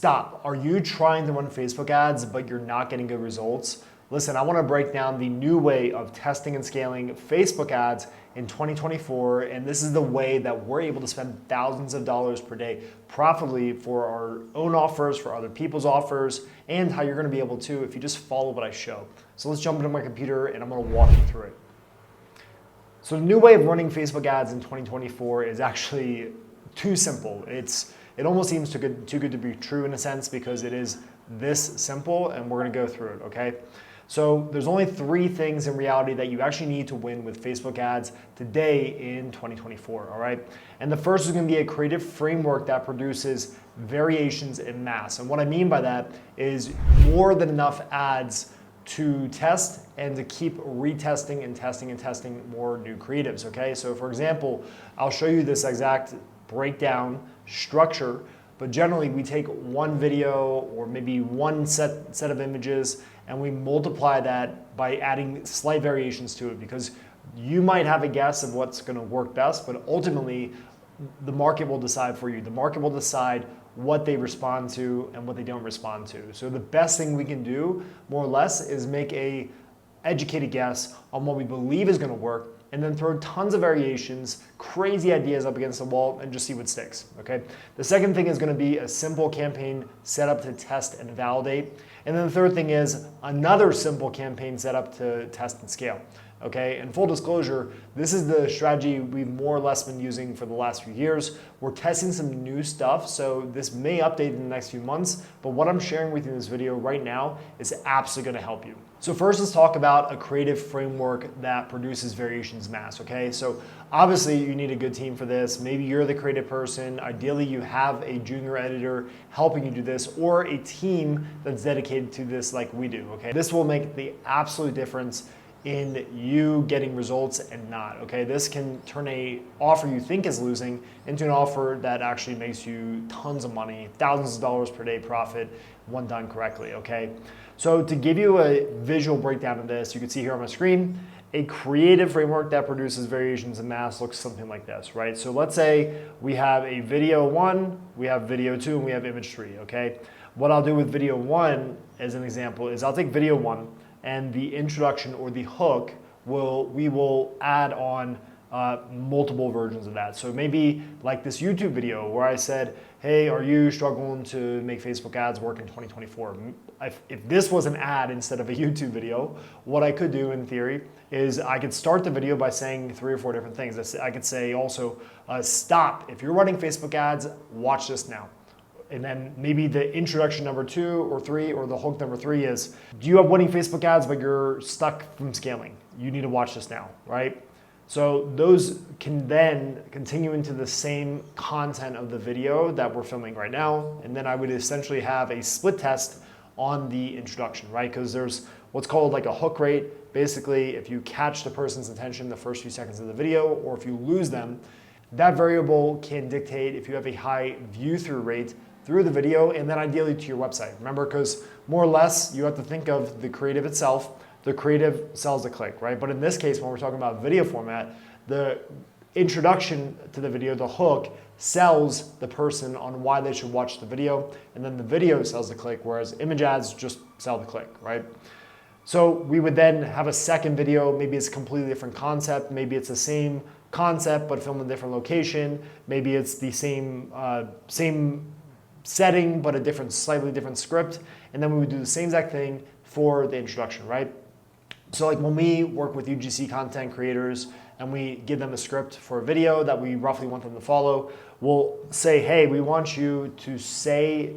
Stop. Are you trying to run Facebook ads, but you're not getting good results? Listen, I want to break down the new way of testing and scaling Facebook ads in 2024, and this is the way that we're able to spend thousands of dollars per day profitably for our own offers, for other people's offers, and how you're going to be able to if you just follow what I show. So let's jump into my computer and I'm going to walk you through it. So the new way of running Facebook ads in 2024 is actually too simple. It almost seems too good to be true in a sense because it is this simple, and we're going to go through it, okay? So there's only 3 things in reality that you actually need to win with Facebook ads today in 2024, all right? And the first is going to be a creative framework that produces variations in mass. And what I mean by that is more than enough ads to test and to keep retesting and testing more new creatives, okay? So for example, I'll show you this exact breakdown structure, but generally we take one video or maybe one set of images and we multiply that by adding slight variations to it, because you might have a guess of what's going to work best, but ultimately the market will decide for you. The market will decide what they respond to and what they don't respond to. So the best thing we can do, more or less, is make a educated guess on what we believe is going to work, and then throw tons of variations, crazy ideas up against the wall, and just see what sticks, okay? The second thing is gonna be a simple campaign set up to test and validate. And then the third thing is another simple campaign set up to test and scale, okay? And full disclosure, this is the strategy we've more or less been using for the last few years. We're testing some new stuff, so this may update in the next few months, but what I'm sharing with you in this video right now is absolutely gonna help you. So first, let's talk about a creative framework that produces variations mass, okay? So obviously you need a good team for this. Maybe you're the creative person. Ideally, you have a junior editor helping you do this, or a team that's dedicated to this like we do, okay? This will make the absolute difference in you getting results and not, okay? This can turn an offer you think is losing into an offer that actually makes you tons of money, thousands of dollars per day profit when done correctly, okay? So to give you a visual breakdown of this, you can see here on my screen, a creative framework that produces variations in mass looks something like this, right? So let's say we have a video 1, we have video 2, and we have image 3, okay? What I'll do with video 1 as an example is I'll take video 1 and the introduction or the hook, we will add on multiple versions of that. So maybe like this YouTube video where I said, hey, are you struggling to make Facebook ads work in 2024? If this was an ad instead of a YouTube video, what I could do in theory is I could start the video by saying 3 or 4 different things. I could say also, stop, if you're running Facebook ads, watch this now. And then maybe the introduction number 2 or 3 or the hook number 3 is, do you have winning Facebook ads but you're stuck from scaling? You need to watch this now, right? So those can then continue into the same content of the video that we're filming right now. And then I would essentially have a split test on the introduction, right? Because there's what's called like a hook rate. Basically, if you catch the person's attention the first few seconds of the video, or if you lose them, that variable can dictate if you have a high view-through rate through the video, and then ideally to your website. Remember, because more or less you have to think of the creative itself. The creative sells the click, right? But in this case, when we're talking about video format, the introduction to the video, the hook, sells the person on why they should watch the video, and then the video sells the click, whereas image ads just sell the click, right? So we would then have a second video, maybe it's a completely different concept, maybe it's the same concept but filmed in a different location, maybe it's the same setting but a slightly different script, and then we would do the same exact thing for the introduction, right? So like when we work with UGC content creators and we give them a script for a video that we roughly want them to follow, we'll say, hey, we want you to say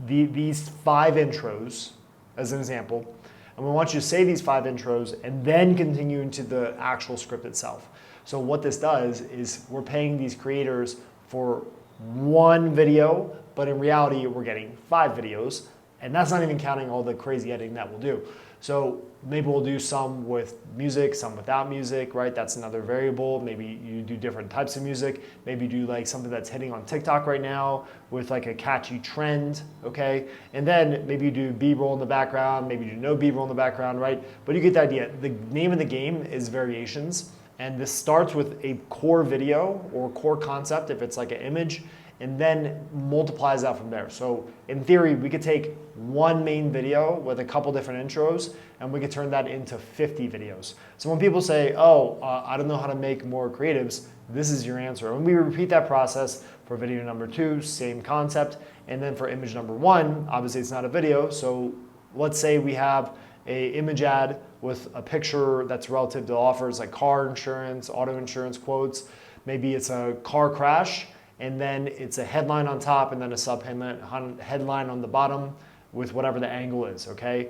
these 5 intros as an example, and we want you to say these 5 intros and then continue into the actual script itself. So what this does is we're paying these creators for 1 video, but in reality we're getting 5 videos, and that's not even counting all the crazy editing that we'll do. So maybe we'll do some with music, some without music, right? That's another variable. Maybe you do different types of music. Maybe you do like something that's hitting on TikTok right now with like a catchy trend, okay? And then maybe you do B-roll in the background, maybe you do no B-roll in the background, right? But you get the idea. The name of the game is variations, and this starts with a core video or core concept if it's like an image, and then multiplies out from there. So in theory, we could take one main video with a couple different intros, and we could turn that into 50 videos. So when people say, oh, I don't know how to make more creatives, this is your answer. And we repeat that process for video number 2, same concept. And then for image number 1, obviously it's not a video. So let's say we have an image ad with a picture that's relative to offers like car insurance, auto insurance quotes. Maybe it's a car crash, and then it's a headline on top and then a headline on the bottom with whatever the angle is, okay?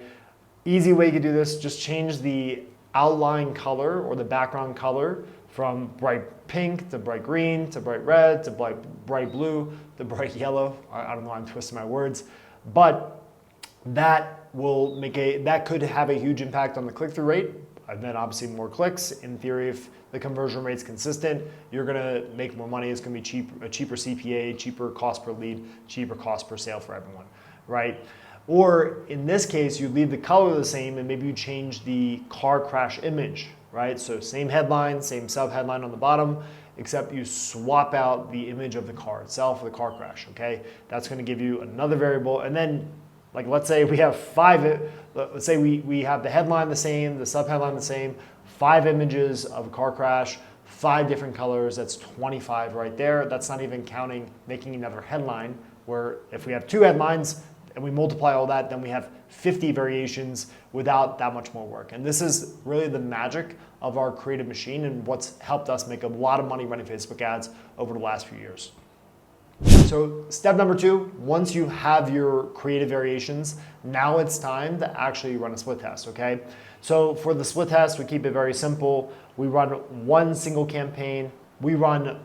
Easy way you can do this, just change the outline color or the background color from bright pink to bright green to bright red to bright blue to bright yellow. I don't know, I'm twisting my words, but that could have a huge impact on the click-through rate, and then obviously more clicks. In theory, if the conversion rate's consistent, you're gonna make more money. It's gonna be a cheaper CPA, cheaper cost per lead, cheaper cost per sale for everyone, right? Or in this case, you leave the color the same and maybe you change the car crash image, right? So same headline, same sub-headline on the bottom, except you swap out the image of the car itself, the car crash, okay? That's gonna give you another variable. And then, like, let's say we have let's say we have the headline the same, the sub-headline the same, 5 images of a car crash, 5 different colors, that's 25 right there. That's not even counting making another headline, where if we have 2 headlines and we multiply all that, then we have 50 variations without that much more work. And this is really the magic of our creative machine and what's helped us make a lot of money running Facebook ads over the last few years. So step number 2, once you have your creative variations, now it's time to actually run a split test, okay? So for the split test, we keep it very simple. We run one single campaign. We run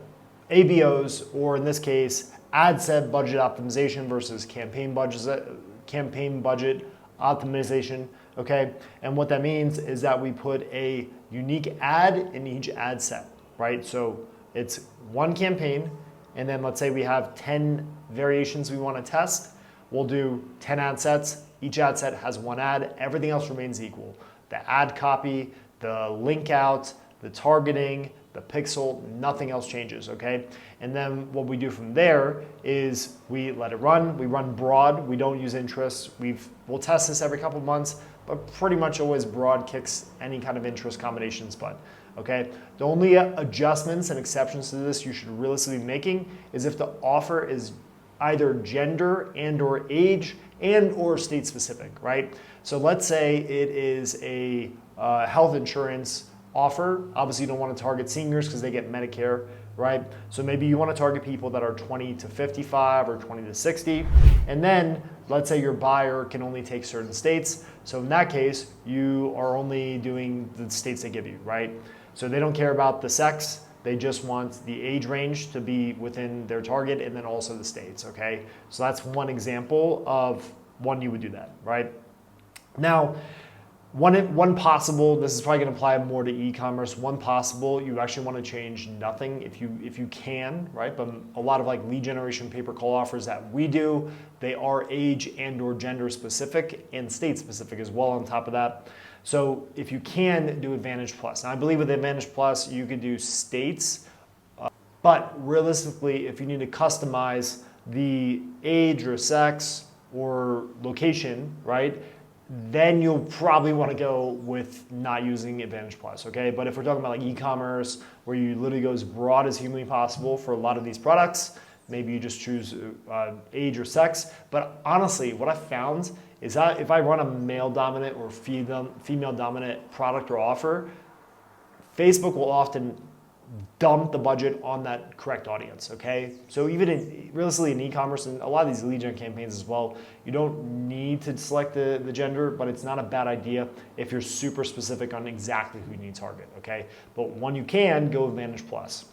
ABOs, or in this case, ad set budget optimization versus campaign budget optimization, okay? And what that means is that we put a unique ad in each ad set, right? So it's one campaign, and then let's say we have 10 variations we want to test. We'll do 10 ad sets. Each ad set has one ad. Everything else remains equal. The ad copy, the link out, the targeting, the pixel, nothing else changes, okay? And then what we do from there is we let it run. We run broad. We don't use interests. We'll test this every couple of months, but pretty much always broad kicks any kind of interest combinations butt. Okay, the only adjustments and exceptions to this you should realistically be making is if the offer is either gender and or age and or state specific, right? So let's say it is a health insurance offer. Obviously you don't want to target seniors because they get Medicare, right? So maybe you want to target people that are 20 to 55 or 20 to 60. And then let's say your buyer can only take certain states. So in that case, you are only doing the states they give you, right? So they don't care about the sex, they just want the age range to be within their target and then also the states, okay? So that's one example of when you would do that, right? Now, one possible, this is probably gonna apply more to e-commerce, one possible, you actually wanna change nothing if you can, right? But a lot of like lead generation pay-per-call offers that we do, they are age and or gender specific and state specific as well on top of that. So if you can do Advantage Plus. Now I believe with Advantage Plus, you could do states, but realistically, if you need to customize the age or sex or location, right? Then you'll probably want to go with not using Advantage Plus, okay? But if we're talking about like e-commerce, where you literally go as broad as humanly possible for a lot of these products, maybe you just choose age or sex. But honestly, what I found is that if I run a male-dominant or female-dominant product or offer, Facebook will often dump the budget on that correct audience, okay? So even realistically in e-commerce and a lot of these lead gen campaigns as well, you don't need to select the gender, but it's not a bad idea if you're super specific on exactly who you need to target, okay? But when you can, go Advantage Plus.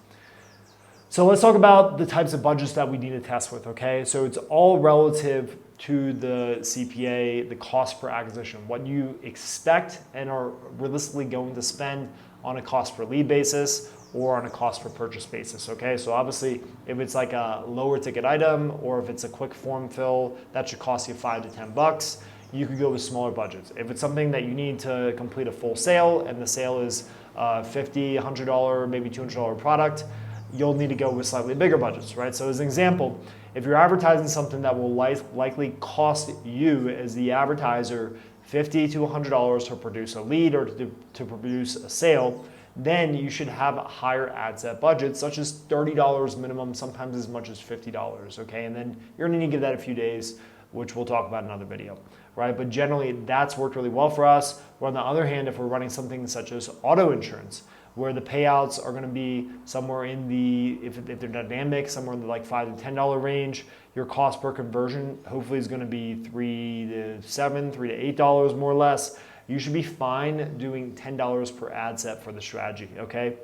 So let's talk about the types of budgets that we need to test with, okay? So it's all relative to the CPA, the cost per acquisition, what you expect and are realistically going to spend on a cost per lead basis or on a cost per purchase basis, okay? So obviously, if it's like a lower ticket item or if it's a quick form fill, that should cost you $5 to $10. You could go with smaller budgets. If it's something that you need to complete a full sale and the sale is $50, $100, maybe $200 product, you'll need to go with slightly bigger budgets, right? So as an example, if you're advertising something that will likely cost you as the advertiser $50 to $100 to produce a lead or to produce a sale, then you should have a higher ad set budget, such as $30 minimum, sometimes as much as $50, okay? And then you're gonna need to give that a few days, which we'll talk about in another video, right? But generally, that's worked really well for us. Where on the other hand, if we're running something such as auto insurance, where the payouts are going to be somewhere in the, if they're dynamic, somewhere in the like $5 to $10 range, your cost per conversion hopefully is going to be $3 to $7, $3 to $8 more or less. You should be fine doing $10 per ad set for the strategy, okay?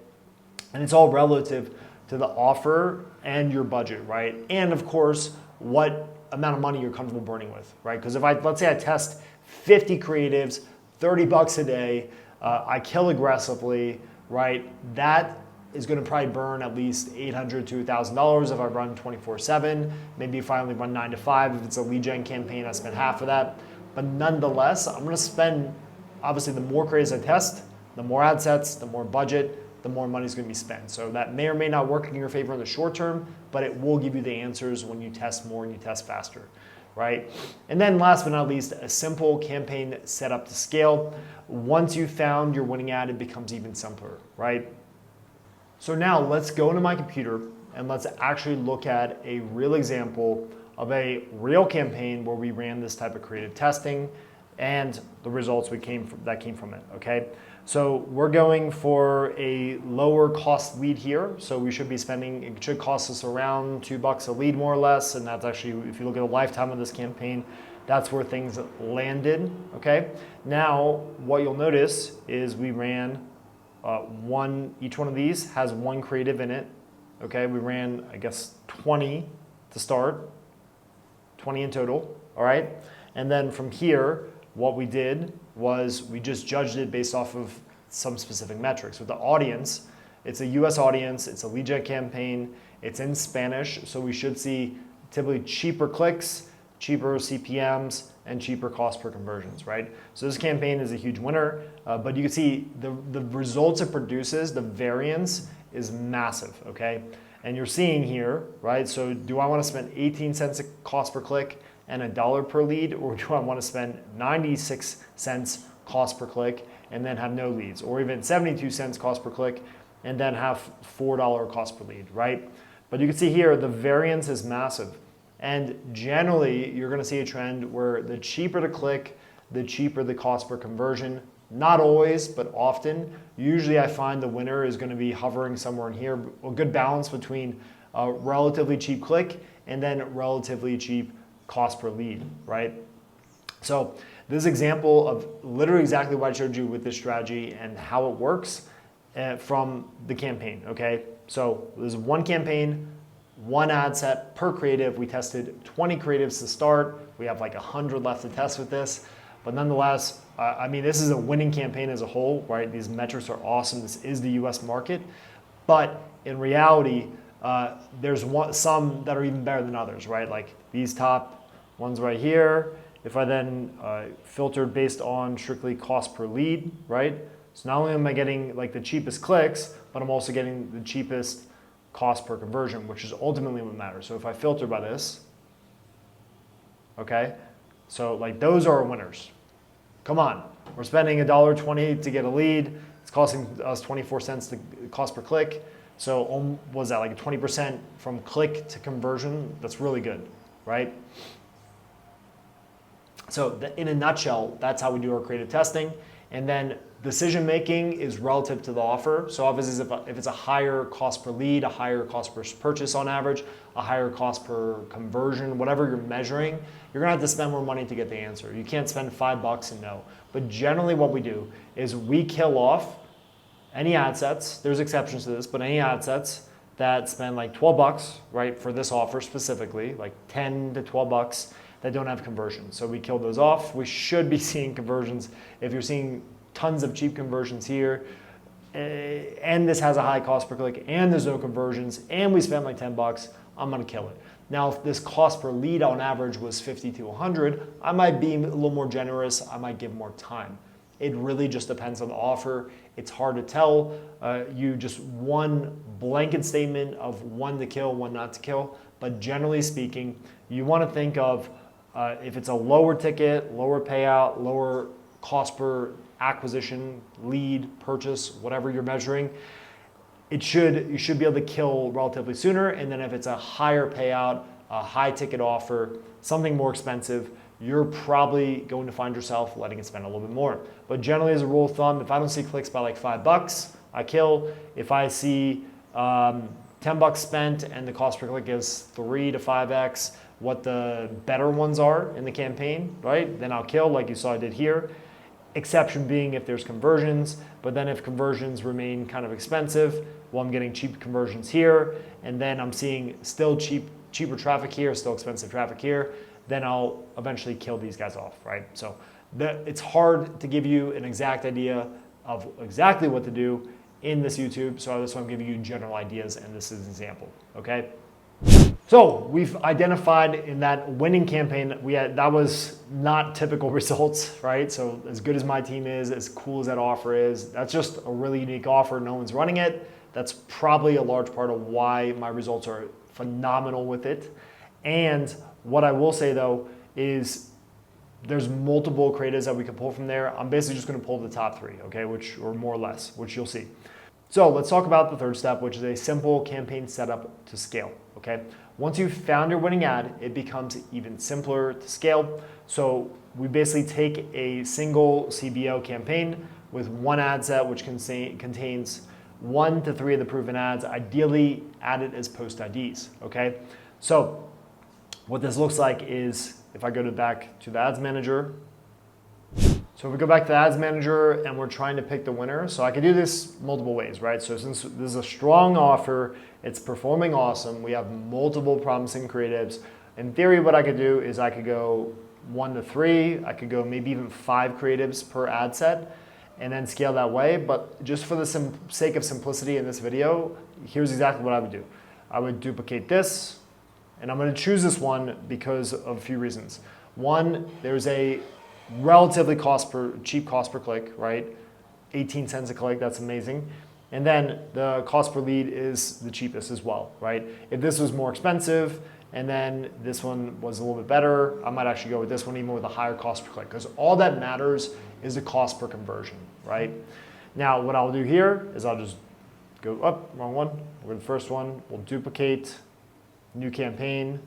And it's all relative to the offer and your budget, right? And of course, what amount of money you're comfortable burning with, right? Because if let's say I test 50 creatives, $30 a day, I kill aggressively, right? That is going to probably burn at least $800 to $1,000 if I run 24/7. Maybe if I only run 9 to 5, if it's a lead gen campaign, I spend half of that. But nonetheless, I'm going to spend, obviously, the more creatives I test, the more ad sets, the more budget, the more money is going to be spent. So that may or may not work in your favor in the short term, but it will give you the answers when you test more and you test faster, right? And then last but not least, a simple campaign setup to scale. Once you've found your winning ad, it becomes even simpler, right? So now let's go into my computer and let's actually look at a real example of a real campaign where we ran this type of creative testing and the results that came from it, okay? So we're going for a lower cost lead here. So we should be spending, it should cost us around $2 a lead more or less. And that's actually, if you look at the lifetime of this campaign, that's where things landed, okay? Now, what you'll notice is we ran each one of these has one creative in it, okay? We ran, I guess, 20 to start, 20 in total, all right? And then from here, what we did was we just judged it based off of some specific metrics. With the audience, it's a US audience, it's a lead gen campaign, it's in Spanish, so we should see typically cheaper clicks, cheaper CPMs, and cheaper cost per conversions, right? So this campaign is a huge winner, but you can see the results it produces, the variance is massive, okay? And you're seeing here, right? So do I want to spend 18 cents a cost per click and $1 per lead, or do I want to spend 96 cents cost per click and then have no leads, or even 72 cents cost per click and then have $4 cost per lead, right? But you can see here the variance is massive. And generally, you're going to see a trend where the cheaper the click, the cheaper the cost per conversion. Not always, but often. Usually I find the winner is going to be hovering somewhere in here, a good balance between a relatively cheap click and then relatively cheap cost per lead, right? So this example of literally exactly what I showed you with this strategy and how it works from the campaign, okay? So there's one campaign, one ad set per creative. We tested 20 creatives to start. We have like 100 left to test with this. But nonetheless, I mean, this is a winning campaign as a whole, right? These metrics are awesome. This is the US market. But in reality, there's some that are even better than others, right? Like these top ones right here. If I then filtered based on strictly cost per lead, right? So not only am I getting like the cheapest clicks, but I'm also getting the cheapest cost per conversion, which is ultimately what matters. So if I filter by this, okay, so like those are our winners. Come on, we're spending $1.20 to get a lead. It's costing us 24 cents to cost per click. So what was that, like 20% from click to conversion? That's really good, right? So in a nutshell, that's how we do our creative testing. And then decision making is relative to the offer. So obviously if it's a higher cost per lead, a higher cost per purchase on average, a higher cost per conversion, whatever you're measuring, you're gonna have to spend more money to get the answer. You can't spend $5 and no. But generally what we do is we kill off any ad sets, there's exceptions to this, but any ad sets that spend like $12, right, for this offer specifically, like 10 to $12 that don't have conversions. So we kill those off. We should be seeing conversions. If you're seeing tons of cheap conversions here, and this has a high cost per click, and there's no conversions, and we spend like $10, I'm gonna kill it. Now, if this cost per lead on average was 50 to 100, I might be a little more generous, I might give more time. It really just depends on the offer. It's hard to tell you just one blanket statement of one to kill, one not to kill. But generally speaking, you want to think of if it's a lower ticket, lower payout, lower cost per acquisition, lead, purchase, whatever you're measuring, you should be able to kill relatively sooner. And then if it's a higher payout, a high ticket offer, something more expensive, you're probably going to find yourself letting it spend a little bit more. But generally, as a rule of thumb, if I don't see clicks by like $5, I kill. If I see $10 spent and the cost per click is 3 to 5x what the better ones are in the campaign, right? Then I'll kill, like you saw I did here. Exception being if there's conversions, but then if conversions remain kind of expensive, well, I'm getting cheap conversions here, and then I'm seeing still cheaper traffic here, still expensive traffic here, then I'll eventually kill these guys off, right? So it's hard to give you an exact idea of exactly what to do in this YouTube, so that's why I'm giving you general ideas, and this is an example, okay? So we've identified in that winning campaign, that was not typical results, right? So as good as my team is, as cool as that offer is, that's just a really unique offer. No one's running it. That's probably a large part of why my results are phenomenal with it. And what I will say though is there's multiple creatives that we can pull from there. I'm basically just going to pull the top 3, okay, or more or less, which you'll see. So let's talk about the third step, which is a simple campaign setup to scale, okay? Once you've found your winning ad, it becomes even simpler to scale. So we basically take a single CBO campaign with one ad set, which contains 1 to 3 of the proven ads, ideally added as post IDs, okay? So what this looks like is, if I go back to the ads manager, so if we go back to the ads manager and we're trying to pick the winner, so I can do this multiple ways, right? So since this is a strong offer, it's performing awesome, we have multiple promising creatives. In theory, what I could do is I could go 1 to 3, I could go maybe even 5 creatives per ad set and then scale that way. But just for the sake of simplicity in this video, here's exactly what I would do. I would duplicate this, and I'm gonna choose this one because of a few reasons. One, there's a relatively cheap cost per click, right? 18 cents a click, that's amazing. And then the cost per lead is the cheapest as well, right? If this was more expensive and then this one was a little bit better, I might actually go with this one even with a higher cost per click, because all that matters is the cost per conversion, right? Now, what I'll do here is I'll just go up, wrong one, we're the first one, we'll duplicate, new campaign,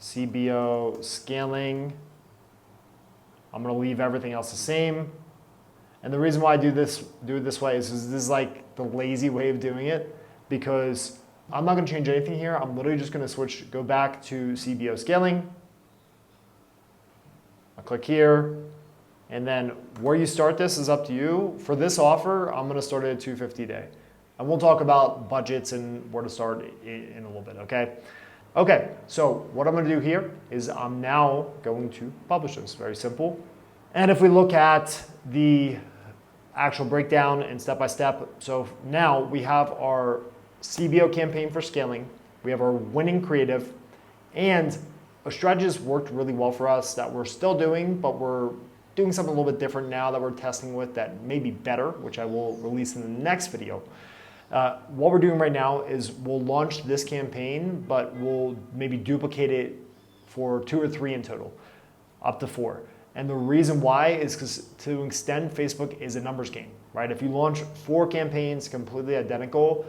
CBO scaling. I'm gonna leave everything else the same. And the reason why I do it this way is this is like the lazy way of doing it, because I'm not gonna change anything here. I'm literally just gonna go back to CBO scaling. I'll click here, and then where you start this is up to you. For this offer, I'm gonna start it at $250 a day. And we'll talk about budgets and where to start in a little bit, okay? Okay, so what I'm gonna do here is I'm now going to publish this, very simple. And if we look at the actual breakdown and step-by-step, so now we have our CBO campaign for scaling, we have our winning creative, and a strategy that's worked really well for us that we're still doing, but we're doing something a little bit different now that we're testing with that may be better, which I will release in the next video. What we're doing right now is we'll launch this campaign, but we'll maybe duplicate it for 2 or 3 in total, up to 4. And the reason why is because to an extent, Facebook is a numbers game, right? If you launch 4 campaigns completely identical,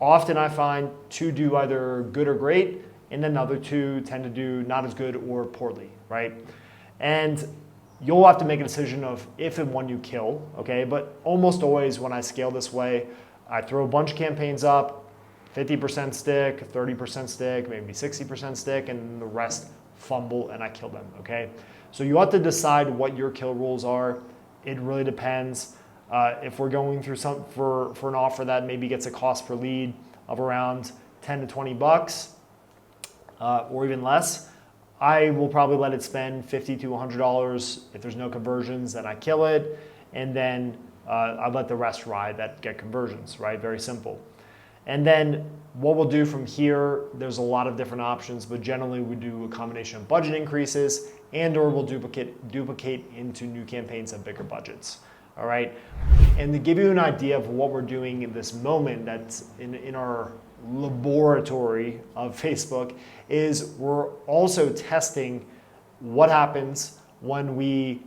often I find 2 do either good or great, and then the other 2 tend to do not as good or poorly, right? And you'll have to make a decision of if and when you kill, okay? But almost always when I scale this way, I throw a bunch of campaigns up, 50% stick, 30% stick, maybe 60% stick, and the rest fumble and I kill them, okay? So you have to decide what your kill rules are. It really depends. If we're going through for an offer that maybe gets a cost per lead of around 10 to 20 bucks or even less, I will probably let it spend $50 to $100. If there's no conversions, then I kill it. And then I let the rest ride that get conversions, right? Very simple. And then what we'll do from here, there's a lot of different options, but generally we do a combination of budget increases and or we'll duplicate into new campaigns at bigger budgets. all right? And to give you an idea of what we're doing in this moment that's in our laboratory of Facebook is we're also testing what happens when we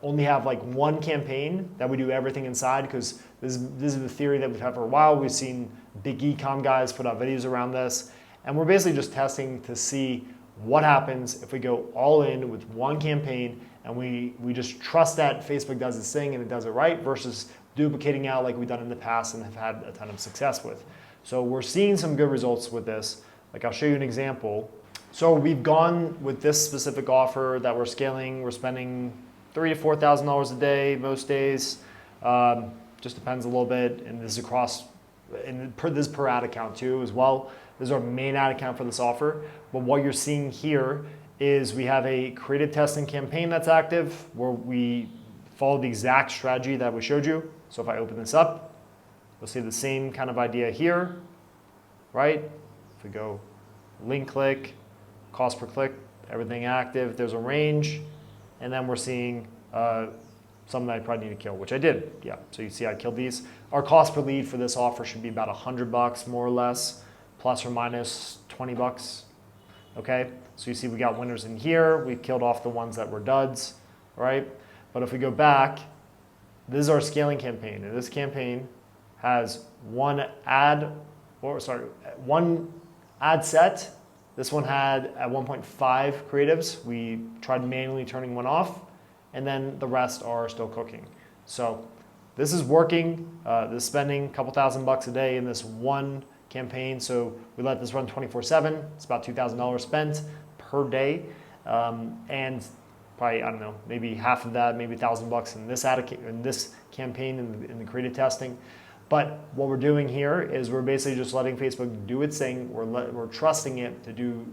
only have like one campaign that we do everything inside, because this is the theory that we've had for a while. We've seen big e-com guys put out videos around this, and we're basically just testing to see what happens if we go all in with one campaign and we just trust that Facebook does its thing and it does it right, versus duplicating out like we've done in the past and have had a ton of success with. So we're seeing some good results with this. Like, I'll show you an example. So we've gone with this specific offer that we're scaling. We're spending $3,000 to $4,000 a day most days. Just depends a little bit, and this is across, and this is per ad account too as well. This is our main ad account for this offer. But what you're seeing here is we have a creative testing campaign that's active where we follow the exact strategy that we showed you. So if I open this up, you'll see the same kind of idea here, right? If we go link click, cost per click, everything active, there's a range, and then we're seeing something that I probably need to kill, which I did. Yeah, so you see I killed these. Our cost per lead for this offer should be about $100 more or less, plus or minus $20. Okay, so you see we got winners in here. We've killed off the ones that were duds, right? But if we go back, this is our scaling campaign, and this campaign has one ad set. This one had at 1.5 creatives. We tried manually turning one off, and then the rest are still cooking. So this is working. This is spending a couple $1,000 a day in this one campaign. So we let this run 24/7. It's about $2,000 spent per day, and probably, I don't know, maybe half of that, maybe $1,000 in this campaign in the creative testing. But what we're doing here is we're basically just letting Facebook do its thing. We're trusting it to do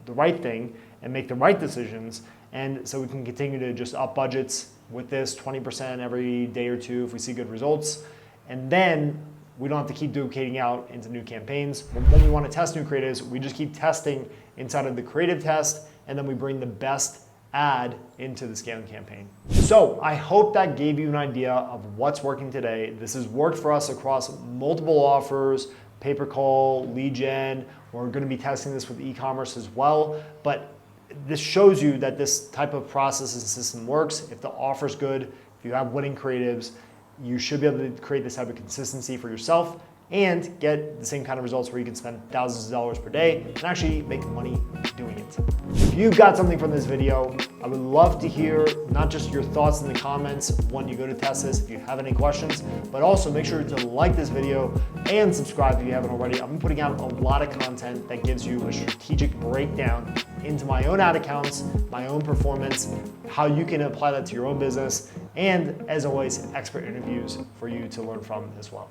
the right thing and make the right decisions. And so we can continue to just up budgets with this 20% every day or two if we see good results. And then we don't have to keep duplicating out into new campaigns. When we want to test new creatives, we just keep testing inside of the creative test, and then we bring the best ad into the scaling campaign. So I hope that gave you an idea of what's working today. This has worked for us across multiple offers, pay-per-call, lead gen. We're going to be testing this with e-commerce as well. But this shows you that this type of process and system works. If the offer's good, if you have winning creatives, you should be able to create this type of consistency for yourself and get the same kind of results where you can spend thousands of dollars per day and actually make money doing it. If you got something from this video, I would love to hear not just your thoughts in the comments when you go to test this, if you have any questions, but also make sure to like this video and subscribe if you haven't already. I'm putting out a lot of content that gives you a strategic breakdown into my own ad accounts, my own performance, how you can apply that to your own business, and as always, expert interviews for you to learn from as well.